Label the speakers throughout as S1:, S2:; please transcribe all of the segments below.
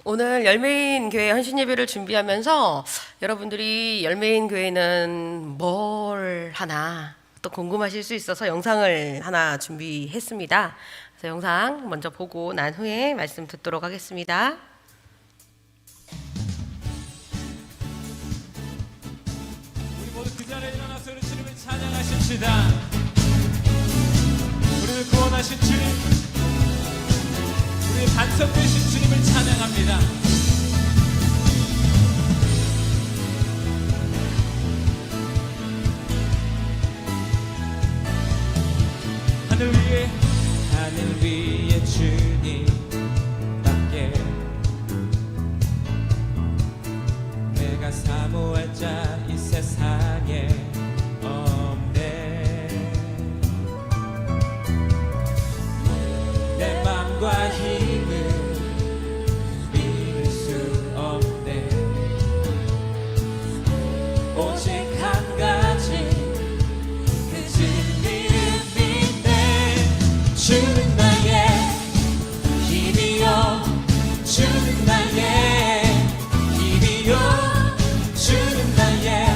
S1: 오늘 열매인 교회 헌신 예배를 준비하면서 여러분들이 열매인 교회는 뭘 하나 또 궁금하실 수 있어서 영상을 하나 준비했습니다. 그래서 영상 먼저 보고 난 후에 말씀 듣도록 하겠습니다.
S2: 우리 모두 그 자리에 일어나서 우리 주님을 찬양하십시다. 우리를 구원하신 주님, 우리의 반석 되신 주님을 찬양합니다. 하늘 위에 주님밖에 내가 사모할 자 이 세상에 없네. 내 맘과 힘을 믿을 수 없네. 오직 한 가지 그 진리를 믿네. 주는 나의 힘이요, 주는 나의 힘이요, 주는 나의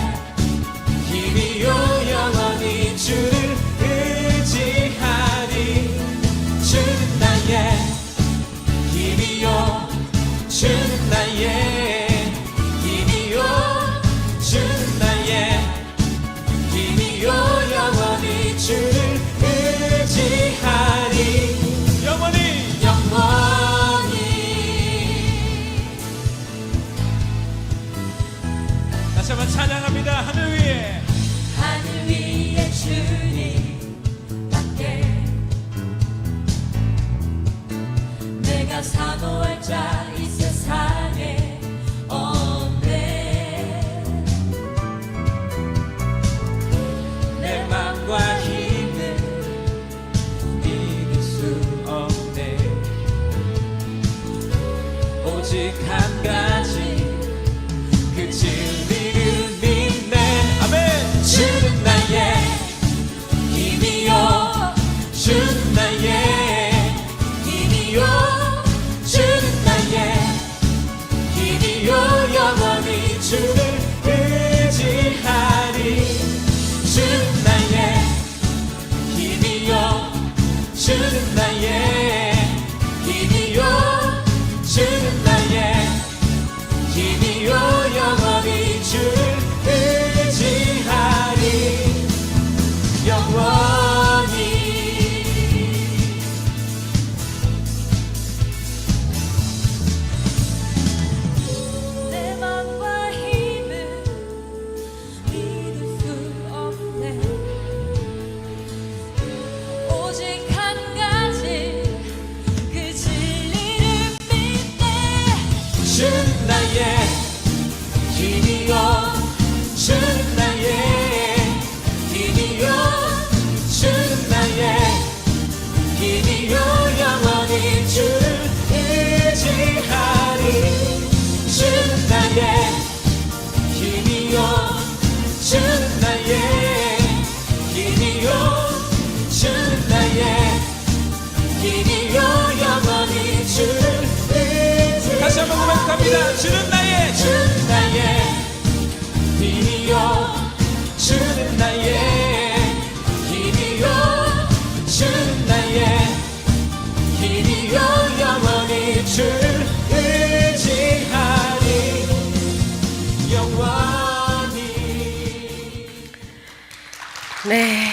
S2: 힘이요, 영원히 주를 의지하리. 주는 나의 힘이요, 주는 나의 힘이요, 주는 나의 힘이요, 영원히 주를 의지하리. 영원히 영원히. 다시 한번 찬양합니다. 하늘 위에
S3: 주님밖에 내가 사모할 자 이 세상에 없네.
S2: 내 맘과 힘을 믿을 수 없네. 오직 한 가지 그 진리를 믿네. 아멘. 주는 나의 힘이요, 주는 나의 힘이요, 주는 나의 힘이요, 영원히 주를 의지하리. 주는 나의 힘이요, 주는 나의 힘이요, 주는 나의 힘이요, 영원히 주를 의지하리. 영원히.
S3: 내 맘과 힘을 믿을 수 없네. 오직 한 가지 그 진리를 믿네.
S2: 주는 나의 힘이요, 주는 나의 힘이요, 주는 나의 힘이요, 영원히 주를 의지하리. 주는 나의 힘이요, 주는 나의 힘이요, 주는 나의 힘이요, 영원히 주를 의지하리. 다시 한번 고백합니다. 주는 나의 힘이요, 주는 나의 힘이요, 주는 나의 힘이요, 영원히 주를 의지하리. 영원히.
S1: 네.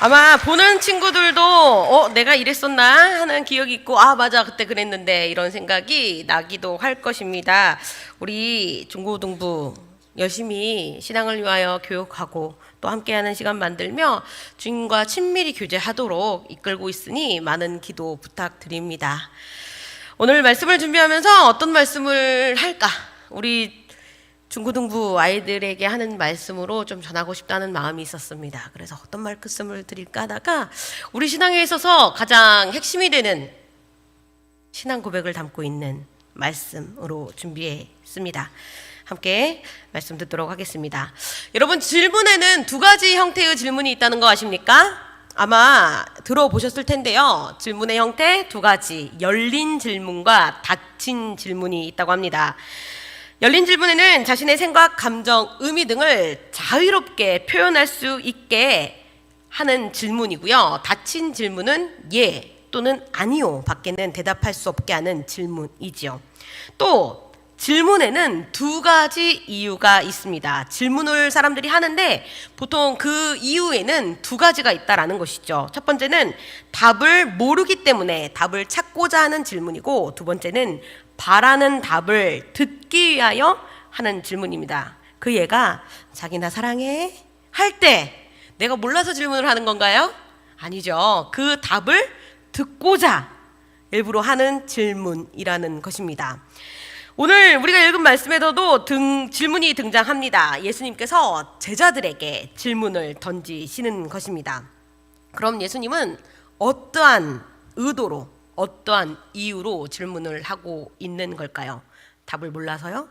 S1: 아마 보는 친구들도 내가 이랬었나 하는 기억이 있고, 아 맞아 그때 그랬는데 이런 생각이 나기도 할 것입니다. 우리 중고등부 열심히 신앙을 위하여 교육하고 또 함께하는 시간 만들며 주님과 친밀히 교제하도록 이끌고 있으니 많은 기도 부탁드립니다. 오늘 말씀을 준비하면서 어떤 말씀을 할까? 우리 중고등부 아이들에게 하는 말씀으로 좀 전하고 싶다는 마음이 있었습니다. 그래서 어떤 말씀을 드릴까 하다가 우리 신앙에 있어서 가장 핵심이 되는 신앙 고백을 담고 있는 말씀으로 준비했습니다. 함께 말씀 듣도록 하겠습니다. 여러분, 질문에는 두 가지 형태의 질문이 있다는 거 아십니까? 아마 들어보셨을 텐데요. 질문의 형태 두 가지, 열린 질문과 닫힌 질문이 있다고 합니다. 열린 질문에는 자신의 생각, 감정, 의미 등을 자유롭게 표현할 수 있게 하는 질문이고요. 닫힌 질문은 예 또는 아니요 밖에는 대답할 수 없게 하는 질문이지요. 또 질문에는 두 가지 이유가 있습니다. 질문을 사람들이 하는데 보통 그 이유에는 두 가지가 있다라는 것이죠. 첫 번째는 답을 모르기 때문에 답을 찾고자 하는 질문이고, 두 번째는 바라는 답을 듣기 위하여 하는 질문입니다. 그 얘가 자기 나 사랑해? 할 때 내가 몰라서 질문을 하는 건가요? 아니죠. 그 답을 듣고자 일부러 하는 질문이라는 것입니다. 오늘 우리가 읽은 말씀에서도 질문이 등장합니다. 예수님께서 제자들에게 질문을 던지시는 것입니다. 그럼 예수님은 어떠한 의도로, 어떠한 이유로 질문을 하고 있는 걸까요? 답을 몰라서요?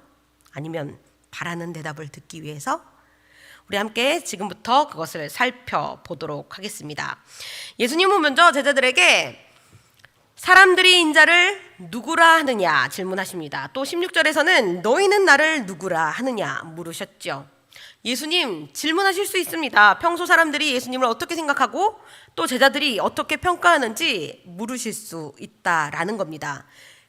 S1: 아니면 바라는 대답을 듣기 위해서? 우리 함께 지금부터 그것을 살펴보도록 하겠습니다. 예수님은 먼저 제자들에게 사람들이 인자를 누구라 하느냐 질문하십니다. 또 16절에서는 너희는 나를 누구라 하느냐 물으셨죠. 예수님 질문하실 수 있습니다. 평소 사람들이 예수님을 어떻게 생각하고 또 제자들이 어떻게 평가하는지 물으실 수 있다라는 겁니다.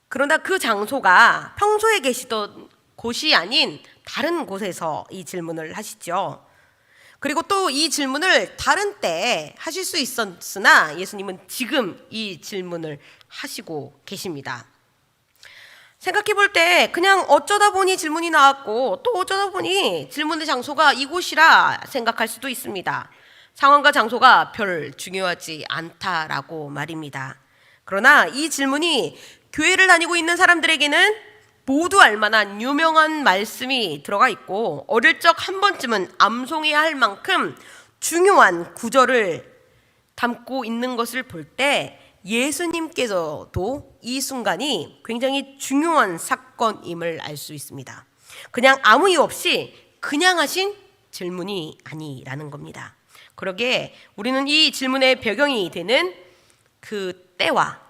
S1: 그러나 그 장소가 평소에 계시던 곳이 아닌 다른 곳에서 이 질문을 하시죠. 그리고 또 이 질문을 다른 때에 하실 수 있었으나 예수님은 지금 이 질문을 하시고 계십니다. 생각해 볼 때 그냥 어쩌다 보니 질문이 나왔고 또 어쩌다 보니 질문의 장소가 이곳이라 생각할 수도 있습니다. 상황과 장소가 별 중요하지 않다라고 말입니다. 그러나 이 질문이 교회를 다니고 있는 사람들에게는 모두 알만한 유명한 말씀이 들어가 있고 어릴 적 한 번쯤은 암송해야 할 만큼 중요한 구절을 담고 있는 것을 볼 때 예수님께서도 이 순간이 굉장히 중요한 사건임을 알 수 있습니다. 그냥 아무 이유 없이 그냥 하신 질문이 아니라는 겁니다. 그러기에 우리는 이 질문의 배경이 되는 그 때와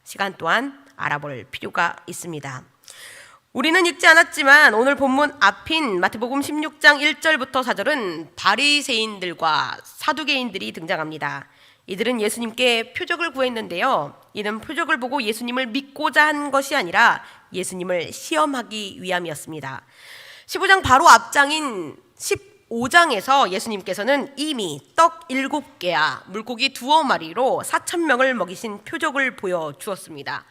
S1: 시간 또한 알아볼 필요가 있습니다. 우리는 읽지 않았지만 오늘 본문 앞인 마태복음 16장 1절부터 4절은 바리새인들과 사두개인들이 등장합니다. 이들은 예수님께 표적을 구했는데요. 이는 표적을 보고 예수님을 믿고자 한 것이 아니라 예수님을 시험하기 위함이었습니다. 15장 바로 앞장인 15장에서 예수님께서는 이미 떡 7개와 물고기 2마리로 4,000명을 먹이신 표적을 보여주었습니다.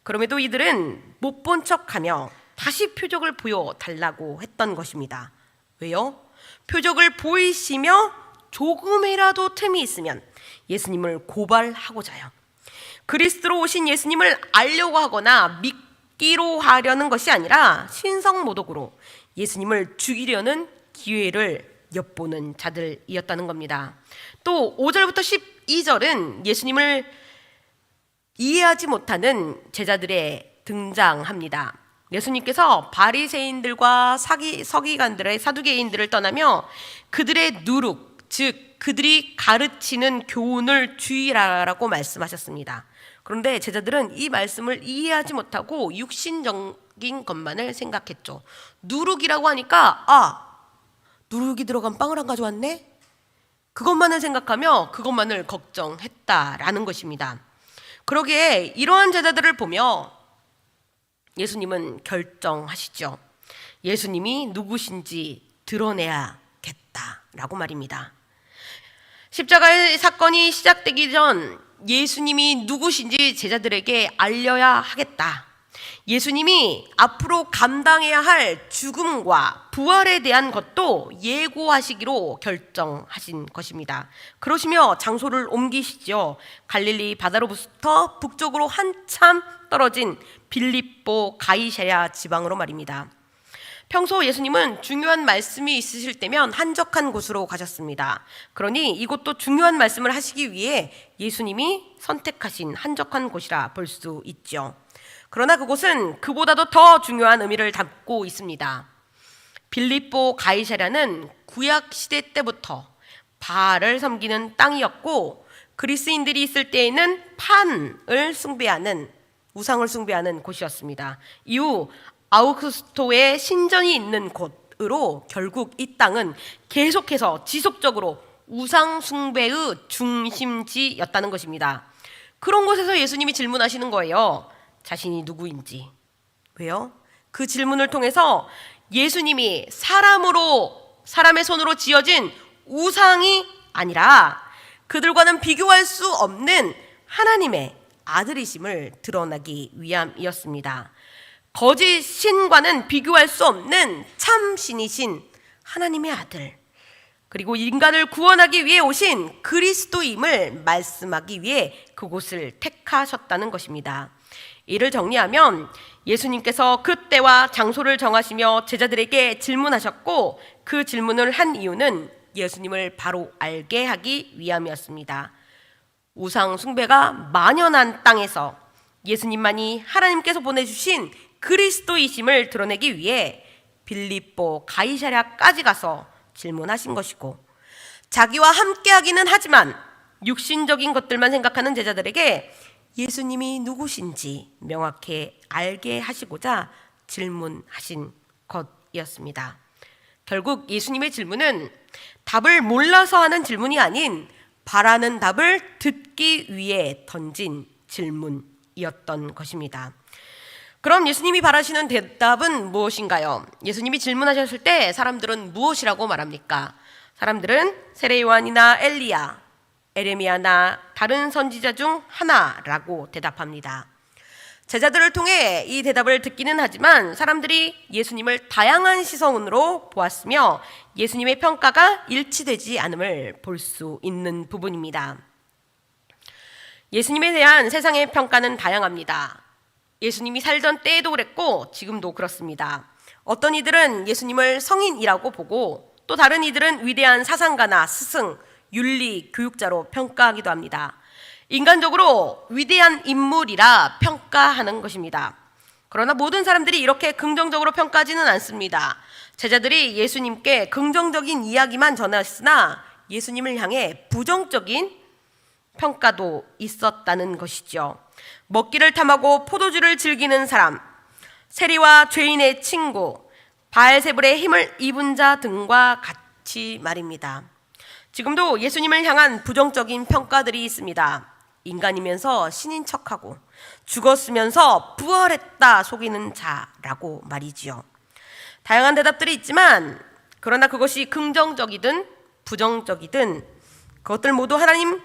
S1: 그럼에도 이들은 못 본 척하며 다시 표적을 보여달라고 했던 것입니다. 왜요? 표적을 보이시며 조금이라도 틈이 있으면 예수님을 고발하고자요. 그리스도로 오신 예수님을 알려고 하거나 믿기로 하려는 것이 아니라 신성모독으로 예수님을 죽이려는 기회를 엿보는 자들이었다는 겁니다. 또 5절부터 12절은 예수님을 이해하지 못하는 제자들의 등장합니다. 예수님께서 바리새인들과 서기관들의 사두개인들을 떠나며 그들의 누룩, 즉 그들이 가르치는 교훈을 주의하라고 말씀하셨습니다. 그런데 제자들은 이 말씀을 이해하지 못하고 육신적인 것만을 생각했죠. 누룩이라고 하니까 누룩이 들어간 빵을 안 가져왔네? 그것만을 생각하며 그것만을 걱정했다라는 것입니다. 그러기에 이러한 제자들을 보며 예수님은 결정하시죠. 예수님이 누구신지 드러내야겠다라고 말입니다. 십자가의 사건이 시작되기 전 예수님이 누구신지 제자들에게 알려야 하겠다. 예수님이 앞으로 감당해야 할 죽음과 부활에 대한 것도 예고하시기로 결정하신 것입니다. 그러시며 장소를 옮기시죠. 갈릴리 바다로부터 북쪽으로 한참 떨어진 빌립보 가이사랴 지방으로 말입니다. 평소 예수님은 중요한 말씀이 있으실 때면 한적한 곳으로 가셨습니다. 그러니 이곳도 중요한 말씀을 하시기 위해 예수님이 선택하신 한적한 곳이라 볼 수 있죠. 그러나 그곳은 그보다도 더 중요한 의미를 담고 있습니다. 빌립보 가이사랴는 구약 시대 때부터 바알을 섬기는 땅이었고 그리스인들이 있을 때에는 판을 숭배하는, 우상을 숭배하는 곳이었습니다. 이후 아우구스토의 신전이 있는 곳으로 결국 이 땅은 계속해서 지속적으로 우상 숭배의 중심지였다는 것입니다. 그런 곳에서 예수님이 질문하시는 거예요. 자신이 누구인지. 왜요? 그 질문을 통해서 예수님이 사람의 손으로 지어진 우상이 아니라 그들과는 비교할 수 없는 하나님의 아들이심을 드러나기 위함이었습니다. 거짓 신과는 비교할 수 없는 참 신이신 하나님의 아들, 그리고 인간을 구원하기 위해 오신 그리스도임을 말씀하기 위해 그곳을 택하셨다는 것입니다. 이를 정리하면 예수님께서 그때와 장소를 정하시며 제자들에게 질문하셨고, 그 질문을 한 이유는 예수님을 바로 알게 하기 위함이었습니다. 우상 숭배가 만연한 땅에서 예수님만이 하나님께서 보내주신 그리스도이심을 드러내기 위해 빌립보 가이사랴까지 가서 질문하신 것이고, 자기와 함께하기는 하지만 육신적인 것들만 생각하는 제자들에게 예수님이 누구신지 명확히 알게 하시고자 질문하신 것이었습니다. 결국 예수님의 질문은 답을 몰라서 하는 질문이 아닌 바라는 답을 듣기 위해 던진 질문이었던 것입니다. 그럼 예수님이 바라시는 대답은 무엇인가요? 예수님이 질문하셨을 때 사람들은 무엇이라고 말합니까? 사람들은 세례 요한이나 엘리야, 에레미야나 다른 선지자 중 하나라고 대답합니다. 제자들을 통해 이 대답을 듣기는 하지만 사람들이 예수님을 다양한 시선으로 보았으며 예수님의 평가가 일치되지 않음을 볼 수 있는 부분입니다. 예수님에 대한 세상의 평가는 다양합니다. 예수님이 살던 때에도 그랬고 지금도 그렇습니다. 어떤 이들은 예수님을 성인이라고 보고 또 다른 이들은 위대한 사상가나 스승, 윤리, 교육자로 평가하기도 합니다. 인간적으로 위대한 인물이라 평가하는 것입니다. 그러나 모든 사람들이 이렇게 긍정적으로 평가하지는 않습니다. 제자들이 예수님께 긍정적인 이야기만 전했으나 예수님을 향해 부정적인 평가도 있었다는 것이죠. 먹기를 탐하고 포도주를 즐기는 사람, 세리와 죄인의 친구, 바알세불의 힘을 입은 자 등과 같이 말입니다. 지금도 예수님을 향한 부정적인 평가들이 있습니다. 인간이면서 신인 척하고 죽었으면서 부활했다 속이는 자라고 말이지요. 다양한 대답들이 있지만 그러나 그것이 긍정적이든 부정적이든 그것들 모두 하나님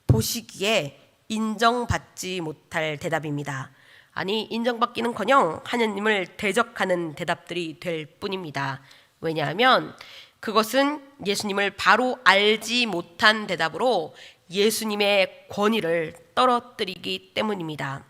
S1: 보시기에 인정받지 못할 대답입니다. 아니, 인정받기는커녕 하나님을 대적하는 대답들이 될 뿐입니다. 왜냐하면 그것은 예수님을 바로 알지 못한 대답으로 예수님의 권위를 떨어뜨리기 때문입니다.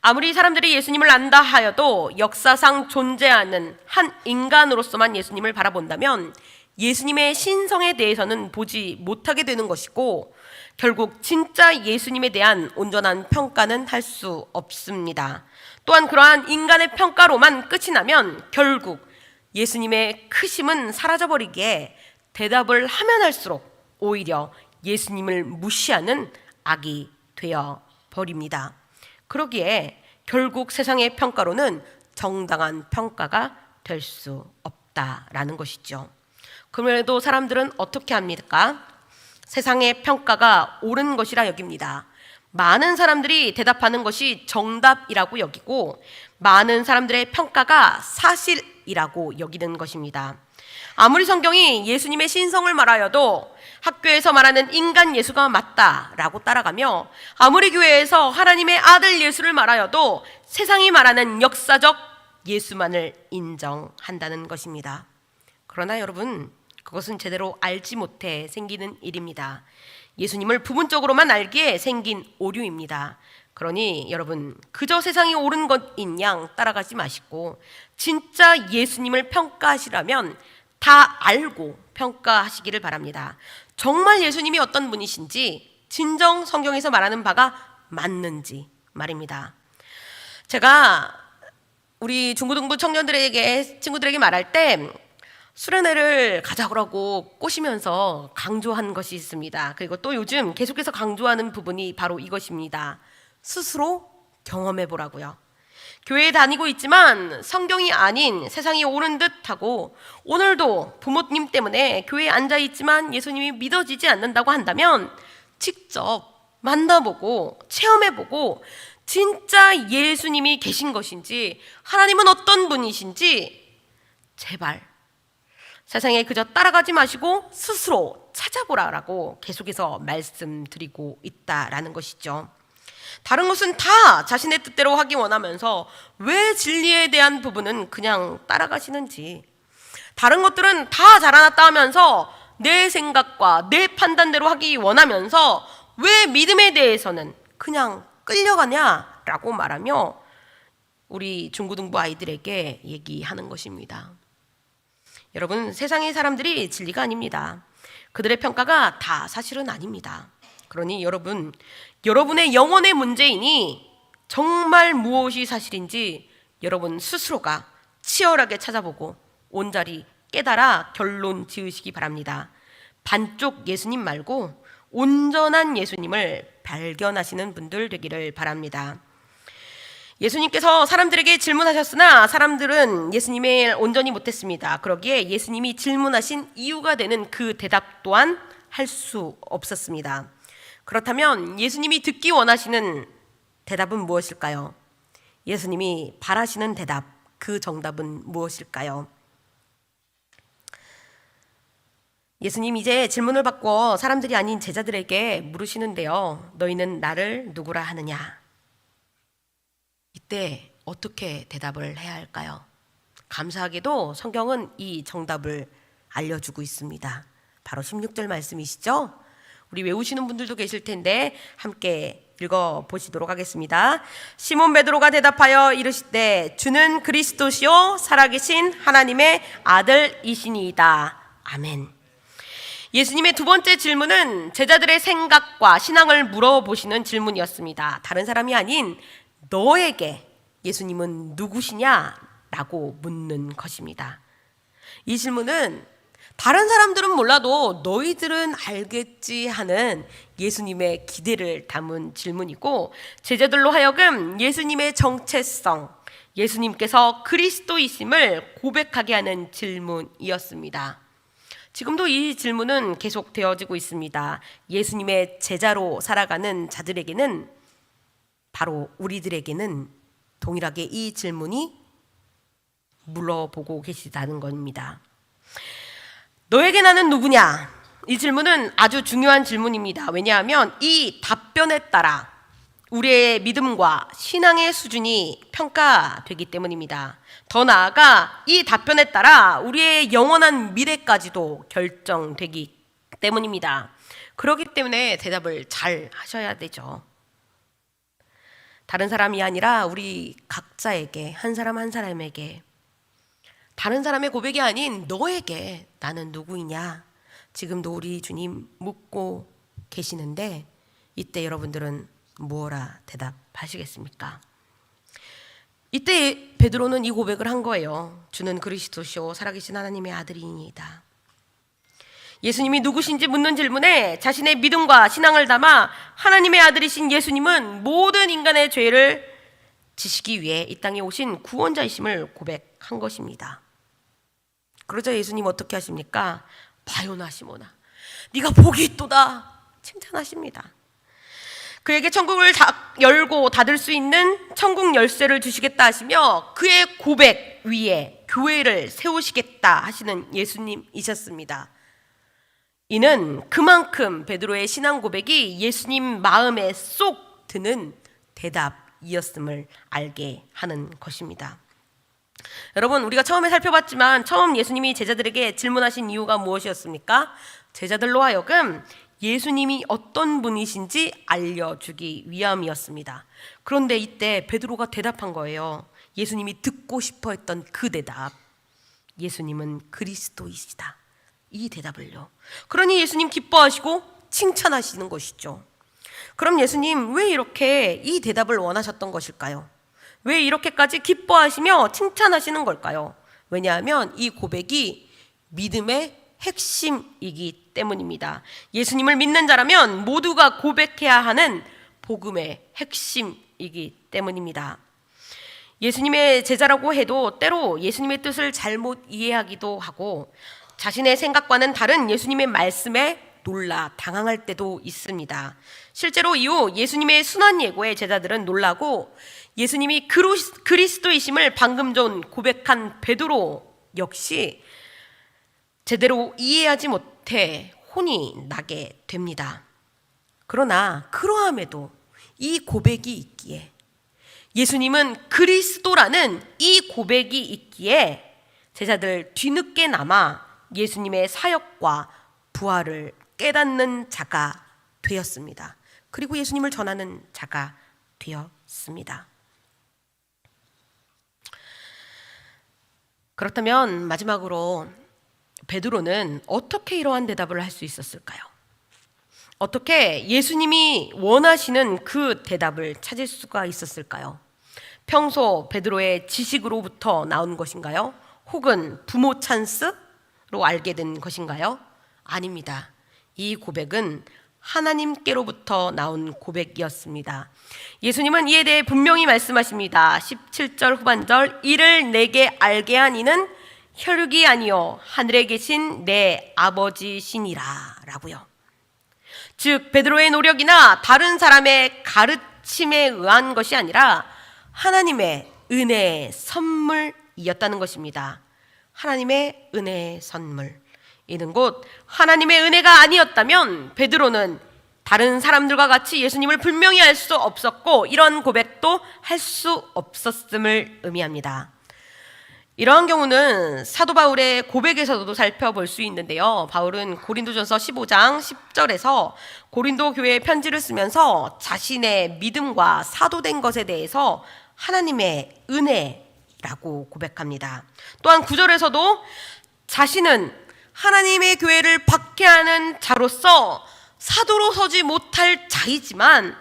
S1: 아무리 사람들이 예수님을 안다 하여도 역사상 존재하는 한 인간으로서만 예수님을 바라본다면 예수님의 신성에 대해서는 보지 못하게 되는 것이고 결국 진짜 예수님에 대한 온전한 평가는 할 수 없습니다. 또한 그러한 인간의 평가로만 끝이 나면 결국 예수님의 크심은 사라져버리기에 대답을 하면 할수록 오히려 예수님을 무시하는 악이 되어 버립니다. 그러기에 결국 세상의 평가로는 정당한 평가가 될 수 없다라는 것이죠. 그럼에도 사람들은 어떻게 합니까? 세상의 평가가 옳은 것이라 여깁니다. 많은 사람들이 대답하는 것이 정답이라고 여기고 많은 사람들의 평가가 사실이라고 여기는 것입니다. 아무리 성경이 예수님의 신성을 말하여도 학교에서 말하는 인간 예수가 맞다라고 따라가며 아무리 교회에서 하나님의 아들 예수를 말하여도 세상이 말하는 역사적 예수만을 인정한다는 것입니다. 그러나 여러분, 그것은 제대로 알지 못해 생기는 일입니다. 예수님을 부분적으로만 알기에 생긴 오류입니다. 그러니 여러분, 그저 세상이 옳은 것인 양 따라가지 마시고 진짜 예수님을 평가하시라면 다 알고 평가하시기를 바랍니다. 정말 예수님이 어떤 분이신지 진정 성경에서 말하는 바가 맞는지 말입니다. 제가 우리 중고등부 친구들에게 말할 때 수련회를 가자고 꼬시면서 강조한 것이 있습니다. 그리고 또 요즘 계속해서 강조하는 부분이 바로 이것입니다. 스스로 경험해 보라고요. 교회에 다니고 있지만 성경이 아닌 세상이 옳은 듯하고 오늘도 부모님 때문에 교회에 앉아 있지만 예수님이 믿어지지 않는다고 한다면 직접 만나보고 체험해보고 진짜 예수님이 계신 것인지 하나님은 어떤 분이신지 제발 세상에 그저 따라가지 마시고 스스로 찾아보라라고 계속해서 말씀드리고 있다라는 것이죠. 다른 것은 다 자신의 뜻대로 하기 원하면서 왜 진리에 대한 부분은 그냥 따라가시는지, 다른 것들은 다 잘해놨다 하면서 내 생각과 내 판단대로 하기 원하면서 왜 믿음에 대해서는 그냥 끌려가냐라고 말하며 우리 중고등부 아이들에게 얘기하는 것입니다. 여러분, 세상의 사람들이 진리가 아닙니다. 그들의 평가가 다 사실은 아닙니다. 그러니 여러분의 영혼의 문제이니 정말 무엇이 사실인지 여러분 스스로가 치열하게 찾아보고 온전히 깨달아 결론 지으시기 바랍니다. 반쪽 예수님 말고 온전한 예수님을 발견하시는 분들 되기를 바랍니다. 예수님께서 사람들에게 질문하셨으나 사람들은 예수님을 온전히 못했습니다. 그러기에 예수님이 질문하신 이유가 되는 그 대답 또한 할 수 없었습니다. 그렇다면 예수님이 듣기 원하시는 대답은 무엇일까요? 예수님이 바라시는 대답, 그 정답은 무엇일까요? 예수님 이제 질문을 바꿔 사람들이 아닌 제자들에게 물으시는데요. 너희는 나를 누구라 하느냐? 이때 어떻게 대답을 해야 할까요? 감사하게도 성경은 이 정답을 알려주고 있습니다. 바로 16절 말씀이시죠? 우리 외우시는 분들도 계실 텐데 함께 읽어보시도록 하겠습니다. 시몬 베드로가 대답하여 이르시되 주는 그리스도시요 살아계신 하나님의 아들이시니이다. 아멘. 예수님의 두 번째 질문은 제자들의 생각과 신앙을 물어보시는 질문이었습니다. 다른 사람이 아닌 너에게 예수님은 누구시냐라고 묻는 것입니다. 이 질문은 다른 사람들은 몰라도 너희들은 알겠지 하는 예수님의 기대를 담은 질문이고, 제자들로 하여금 예수님의 정체성, 예수님께서 그리스도이심을 고백하게 하는 질문이었습니다. 지금도 이 질문은 계속되어지고 있습니다. 예수님의 제자로 살아가는 자들에게는, 바로 우리들에게는 동일하게 이 질문이 물어보고 계시다는 겁니다. 너에게 나는 누구냐? 이 질문은 아주 중요한 질문입니다. 왜냐하면 이 답변에 따라 우리의 믿음과 신앙의 수준이 평가되기 때문입니다. 더 나아가 이 답변에 따라 우리의 영원한 미래까지도 결정되기 때문입니다. 그렇기 때문에 대답을 잘 하셔야 되죠. 다른 사람이 아니라 우리 각자에게, 한 사람 한 사람에게, 다른 사람의 고백이 아닌 너에게 나는 누구이냐? 지금도 우리 주님 묻고 계시는데 이때 여러분들은 무엇라 대답하시겠습니까? 이때 베드로는 이 고백을 한 거예요. 주는 그리스도시요 살아계신 하나님의 아들이니이다. 예수님이 누구신지 묻는 질문에 자신의 믿음과 신앙을 담아 하나님의 아들이신 예수님은 모든 인간의 죄를 지시기 위해 이 땅에 오신 구원자이심을 고백한 것입니다. 그러자 예수님 어떻게 하십니까? 바요나 시모나, 네가 복이 있도다 칭찬하십니다. 그에게 천국을 열고 닫을 수 있는 천국 열쇠를 주시겠다 하시며 그의 고백 위에 교회를 세우시겠다 하시는 예수님이셨습니다. 이는 그만큼 베드로의 신앙 고백이 예수님 마음에 쏙 드는 대답이었음을 알게 하는 것입니다. 여러분, 우리가 처음에 살펴봤지만 처음 예수님이 제자들에게 질문하신 이유가 무엇이었습니까? 제자들로 하여금 예수님이 어떤 분이신지 알려주기 위함이었습니다. 그런데 이때 베드로가 대답한 거예요. 예수님이 듣고 싶어 했던 그 대답, 예수님은 그리스도이시다, 이 대답을요. 그러니 예수님 기뻐하시고 칭찬하시는 것이죠. 그럼 예수님 왜 이렇게 이 대답을 원하셨던 것일까요? 왜 이렇게까지 기뻐하시며 칭찬하시는 걸까요? 왜냐하면 이 고백이 믿음의 핵심이기 때문입니다. 예수님을 믿는 자라면 모두가 고백해야 하는 복음의 핵심이기 때문입니다. 예수님의 제자라고 해도 때로 예수님의 뜻을 잘못 이해하기도 하고 자신의 생각과는 다른 예수님의 말씀에 놀라 당황할 때도 있습니다. 실제로 이후 예수님의 순환 예고의 제자들은 놀라고 예수님이 그리스도이심을 방금 전 고백한 베드로 역시 제대로 이해하지 못해 혼이 나게 됩니다. 그러나 그러함에도 이 고백이 있기에, 예수님은 그리스도라는 이 고백이 있기에 제자들 뒤늦게나마 예수님의 사역과 부활을 깨닫는 자가 되었습니다. 그리고 예수님을 전하는 자가 되었습니다. 그렇다면 마지막으로 베드로는 어떻게 이러한 대답을 할 수 있었을까요? 어떻게 예수님이 원하시는 그 대답을 찾을 수가 있었을까요? 평소 베드로의 지식으로부터 나온 것인가요? 혹은 부모 찬스로 알게 된 것인가요? 아닙니다. 이 고백은 하나님께로부터 나온 고백이었습니다. 예수님은 이에 대해 분명히 말씀하십니다. 17절 후반절, 이를 내게 알게 한 이는 혈육이 아니요 하늘에 계신 내 아버지시니라 라고요. 즉 베드로의 노력이나 다른 사람의 가르침에 의한 것이 아니라 하나님의 은혜의 선물이었다는 것입니다. 하나님의 은혜의 선물. 이는 곧 하나님의 은혜가 아니었다면 베드로는 다른 사람들과 같이 예수님을 분명히 알 수 없었고 이런 고백도 할 수 없었음을 의미합니다. 이러한 경우는 사도 바울의 고백에서도 살펴볼 수 있는데요. 바울은 고린도전서 15장 10절에서 고린도 교회에 편지를 쓰면서 자신의 믿음과 사도된 것에 대해서 하나님의 은혜라고 고백합니다. 또한 9절에서도 자신은 하나님의 교회를 박해하는 자로서 사도로 서지 못할 자이지만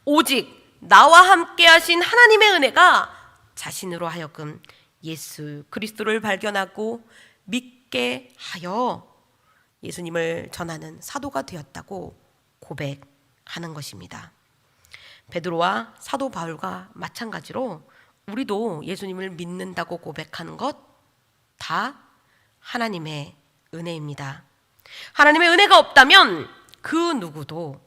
S1: 오직 나와 함께 하신 하나님의 은혜가 자신으로 하여금 예수 그리스도를 발견하고 믿게 하여 예수님을 전하는 사도가 되었다고 고백하는 것입니다. 베드로와 사도 바울과 마찬가지로 우리도 예수님을 믿는다고 고백하는 것 다 하나님의 은혜입니다. 하나님의 은혜가 없다면 그 누구도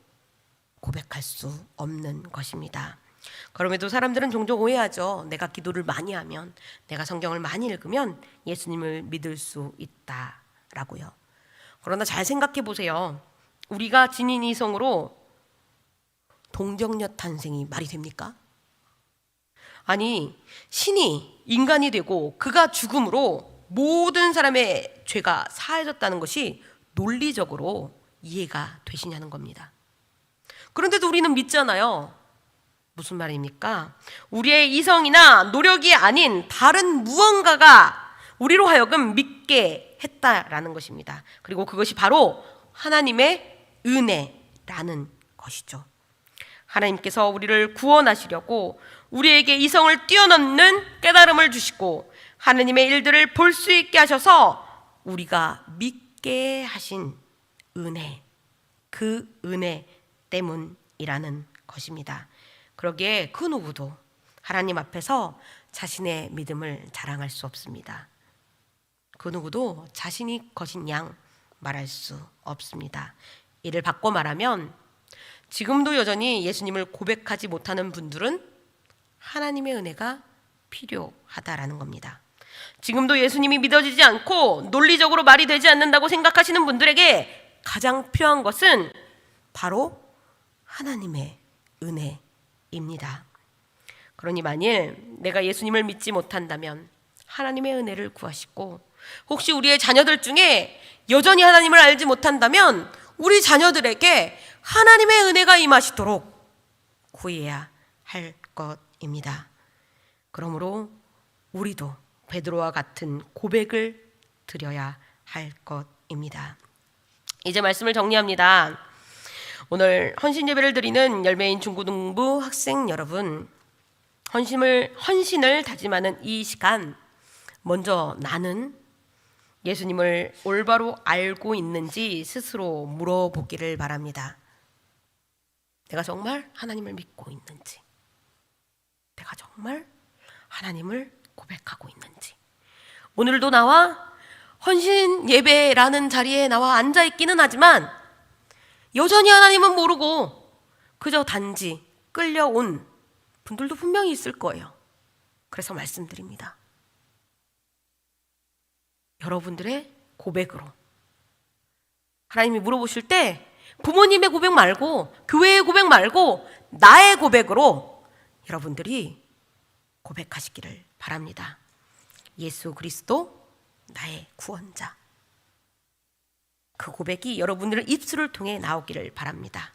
S1: 고백할 수 없는 것입니다. 그럼에도 사람들은 종종 오해하죠. 내가 기도를 많이 하면, 내가 성경을 많이 읽으면 예수님을 믿을 수 있다라고요. 그러나 잘 생각해 보세요. 우리가 지닌 이성으로 동정녀 탄생이 말이 됩니까? 아니, 신이 인간이 되고 그가 죽음으로 모든 사람의 죄가 사해졌다는 것이 논리적으로 이해가 되시냐는 겁니다. 그런데도 우리는 믿잖아요. 무슨 말입니까? 우리의 이성이나 노력이 아닌 다른 무언가가 우리로 하여금 믿게 했다라는 것입니다. 그리고 그것이 바로 하나님의 은혜라는 것이죠. 하나님께서 우리를 구원하시려고 우리에게 이성을 뛰어넘는 깨달음을 주시고 하나님의 일들을 볼 수 있게 하셔서 우리가 믿게 하신 은혜, 그 은혜 때문이라는 것입니다. 그러기에 그 누구도 하나님 앞에서 자신의 믿음을 자랑할 수 없습니다. 그 누구도 자신이 거신 양 말할 수 없습니다. 이를 바꿔 말하면 지금도 여전히 예수님을 고백하지 못하는 분들은 하나님의 은혜가 필요하다라는 겁니다. 지금도 예수님이 믿어지지 않고 논리적으로 말이 되지 않는다고 생각하시는 분들에게 가장 필요한 것은 바로 하나님의 은혜입니다. 그러니 만일 내가 예수님을 믿지 못한다면 하나님의 은혜를 구하시고, 혹시 우리의 자녀들 중에 여전히 하나님을 알지 못한다면 우리 자녀들에게 하나님의 은혜가 임하시도록 구해야 할 것입니다. 그러므로 우리도 베드로와 같은 고백을 드려야 할 것입니다. 이제 말씀을 정리합니다. 오늘 헌신 예배를 드리는 열매인 중고등부 학생 여러분, 헌신을 다짐하는 이 시간, 먼저 나는 예수님을 올바로 알고 있는지 스스로 물어보기를 바랍니다. 내가 정말 하나님을 믿고 있는지, 내가 정말 하나님을 고백하고 있는지. 오늘도 나와 헌신 예배라는 자리에 나와 앉아 있기는 하지만 여전히 하나님은 모르고 그저 단지 끌려온 분들도 분명히 있을 거예요. 그래서 말씀드립니다. 여러분들의 고백으로, 하나님이 물어보실 때 부모님의 고백 말고, 교회의 고백 말고 나의 고백으로 여러분들이 고백하시기를 바랍니다. 예수 그리스도 나의 구원자. 그 고백이 여러분들의 입술을 통해 나오기를 바랍니다.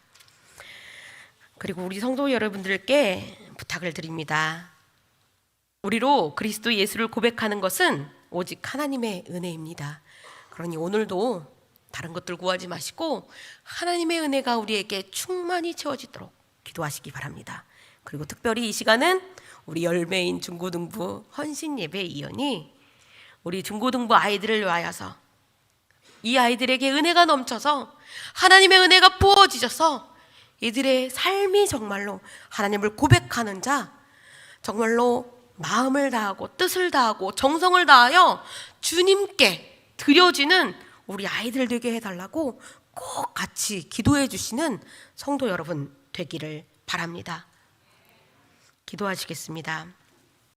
S1: 그리고 우리 성도 여러분들께 부탁을 드립니다. 우리로 그리스도 예수를 고백하는 것은 오직 하나님의 은혜입니다. 그러니 오늘도 다른 것들 구하지 마시고 하나님의 은혜가 우리에게 충만히 채워지도록 기도하시기 바랍니다. 그리고 특별히 이 시간은 우리 열매인 중고등부 헌신예배 이연이 우리 중고등부 아이들을 위하여서 이 아이들에게 은혜가 넘쳐서 하나님의 은혜가 부어지셔서 이들의 삶이 정말로 하나님을 고백하는 자, 정말로 마음을 다하고 뜻을 다하고 정성을 다하여 주님께 드려지는 우리 아이들 되게 해달라고 꼭 같이 기도해 주시는 성도 여러분 되기를 바랍니다. 기도하시겠습니다.